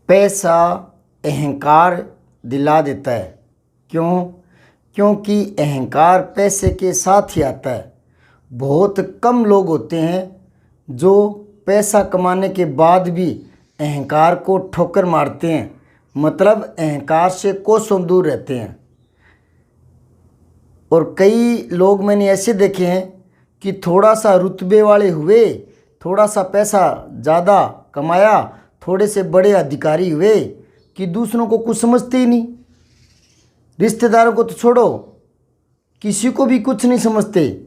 पैसा अहंकार दिला देता है। क्यों? क्योंकि अहंकार पैसे के साथ ही आता है। बहुत कम लोग होते हैं जो पैसा कमाने के बाद भी अहंकार को ठोकर मारते हैं, मतलब अहंकार से कोसों दूर रहते हैं। और कई लोग मैंने ऐसे देखे हैं कि थोड़ा सा रुतबे वाले हुए, थोड़ा सा पैसा ज़्यादा कमाया, थोड़े से बड़े अधिकारी हुए कि दूसरों को कुछ समझते ही नहीं। रिश्तेदारों को तो छोड़ो, किसी को भी कुछ नहीं समझते।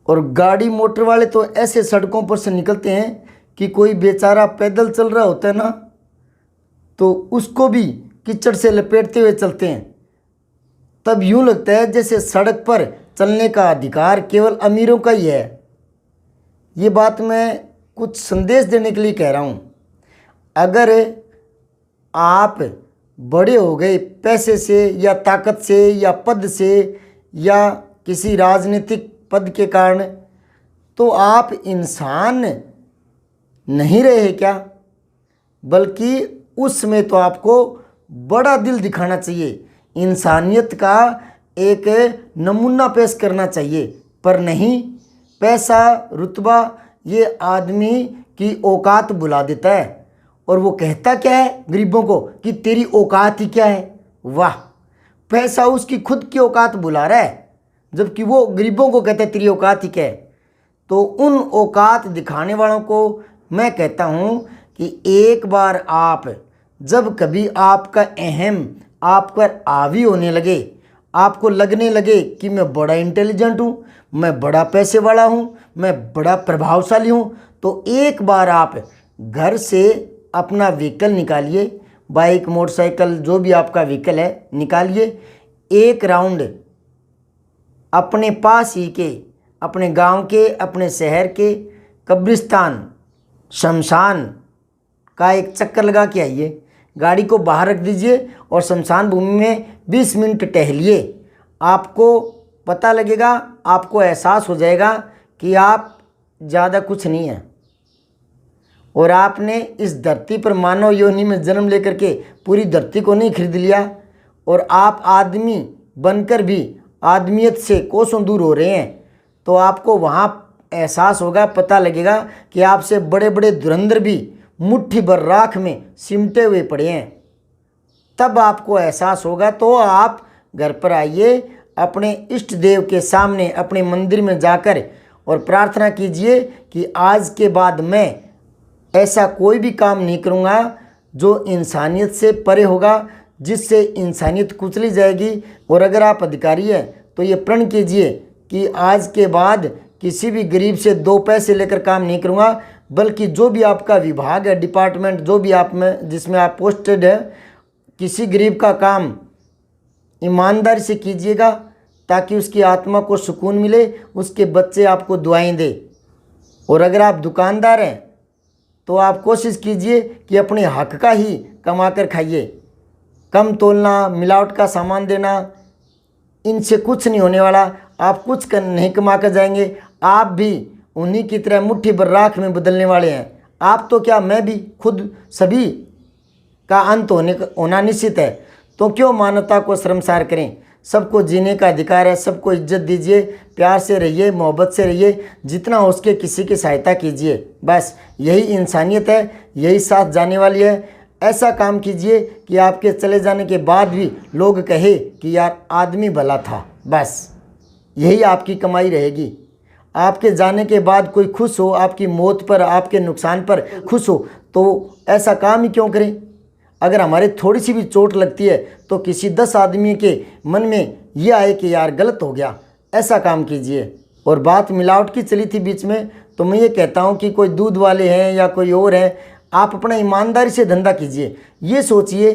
और गाड़ी मोटर वाले तो ऐसे सड़कों पर से निकलते हैं कि कोई बेचारा पैदल चल रहा होता है ना, तो उसको भी कीचड़ से लपेटते हुए चलते हैं। तब यूँ लगता है जैसे सड़क पर चलने का अधिकार केवल अमीरों का ही है। ये बात मैं कुछ संदेश देने के लिए कह रहा हूँ। अगर आप बड़े हो गए पैसे से या ताकत से या पद से या किसी राजनीतिक पद के कारण, तो आप इंसान नहीं रहे क्या? बल्कि उसमें तो आपको बड़ा दिल दिखाना चाहिए, इंसानियत का एक नमूना पेश करना चाहिए। पर नहीं, पैसा रुतबा ये आदमी की औकात बुला देता है। और वो कहता क्या है गरीबों को कि तेरी औकात ही क्या है। वाह, पैसा उसकी खुद की औकात बुला रहा है, जबकि वो गरीबों को कहता है तेरी औकात ही क्या है। तो उन औकात दिखाने वालों को मैं कहता हूँ कि एक बार आप जब कभी आपका अहम आप पर हावी होने लगे, आपको लगने लगे कि मैं बड़ा इंटेलिजेंट हूँ, मैं बड़ा पैसे वाला हूँ, मैं बड़ा प्रभावशाली हूँ, तो एक बार आप घर से अपना व्हीकल निकालिए, बाइक मोटरसाइकिल जो भी आपका व्हीकल है निकालिए, एक राउंड अपने पास ही के, अपने गांव के, अपने शहर के कब्रिस्तान, शमशान का एक चक्कर लगा के आइए। गाड़ी को बाहर रख दीजिए और शमशान भूमि में 20 मिनट टहलिए। आपको पता लगेगा, आपको एहसास हो जाएगा कि आप ज़्यादा कुछ नहीं हैं और आपने इस धरती पर मानव योनि में जन्म लेकर के पूरी धरती को नहीं खरीद लिया और आप आदमी बनकर भी आदमियत से कोसों दूर हो रहे हैं। तो आपको वहाँ एहसास होगा, पता लगेगा कि आपसे बड़े बड़े धुरंधर भी मुट्ठी भर राख में सिमटे हुए पड़े हैं। तब आपको एहसास होगा। तो आप घर पर आइए, अपने इष्ट देव के सामने अपने मंदिर में जाकर और प्रार्थना कीजिए कि आज के बाद मैं ऐसा कोई भी काम नहीं करूँगा जो इंसानियत से परे होगा, जिससे इंसानियत कुचली जाएगी। और अगर आप अधिकारी हैं तो ये प्रण कीजिए कि आज के बाद किसी भी गरीब से 2 पैसे लेकर काम नहीं करूँगा, बल्कि जो भी आपका विभाग है, डिपार्टमेंट जो भी आप में जिसमें आप पोस्टेड है, किसी गरीब का काम ईमानदारी से कीजिएगा ताकि उसकी आत्मा को सुकून मिले, उसके बच्चे आपको दुआएं दे। और अगर आप दुकानदार हैं तो आप कोशिश कीजिए कि अपने हक का ही कमा कर खाइए। कम तोलना, मिलावट का सामान देना, इनसे कुछ नहीं होने वाला। आप कुछ नहीं कमा कर जाएंगे, आप भी उन्हीं की तरह मुट्ठी भर राख में बदलने वाले हैं। आप तो क्या, मैं भी खुद सभी का अंत होना निश्चित है। तो क्यों मानवता को शर्मसार करें? सबको जीने का अधिकार है, सबको इज्जत दीजिए, प्यार से रहिए, मोहब्बत से रहिए, जितना हो सके किसी की सहायता कीजिए। बस यही इंसानियत है, यही साथ जाने वाली है। ऐसा काम कीजिए कि आपके चले जाने के बाद भी लोग कहे कि यार आदमी भला था। बस यही आपकी कमाई रहेगी। आपके जाने के बाद कोई खुश हो, आपकी मौत पर, आपके नुकसान पर खुश हो, तो ऐसा काम ही क्यों करें? अगर हमारे थोड़ी सी भी चोट लगती है तो किसी 10 आदमी के मन में ये आए कि यार गलत हो गया, ऐसा काम कीजिए। और बात मिलावट की चली थी बीच में, तो मैं ये कहता हूँ कि कोई दूध वाले हैं या कोई और है, आप अपना ईमानदारी से धंधा कीजिए। ये सोचिए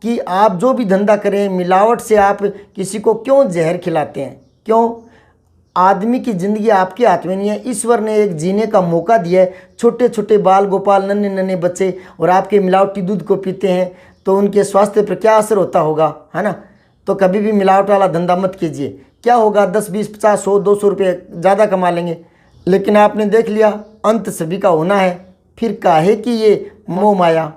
कि आप जो भी धंधा करें, मिलावट से आप किसी को क्यों जहर खिलाते हैं? क्यों? आदमी की ज़िंदगी आपके हाथ में नहीं है। ईश्वर ने एक जीने का मौका दिया है। छोटे छोटे बाल गोपाल, नन्हे नन्हे बच्चे और आपके मिलावटी दूध को पीते हैं तो उनके स्वास्थ्य पर क्या असर होता होगा, है ना? तो कभी भी मिलावट वाला धंधा मत कीजिए। क्या होगा, 10, 20, 50, 100, 200 रुपये ज़्यादा कमा लेंगे, लेकिन आपने देख लिया अंत सभी का होना है। फिर काहे कि ये मोह माया।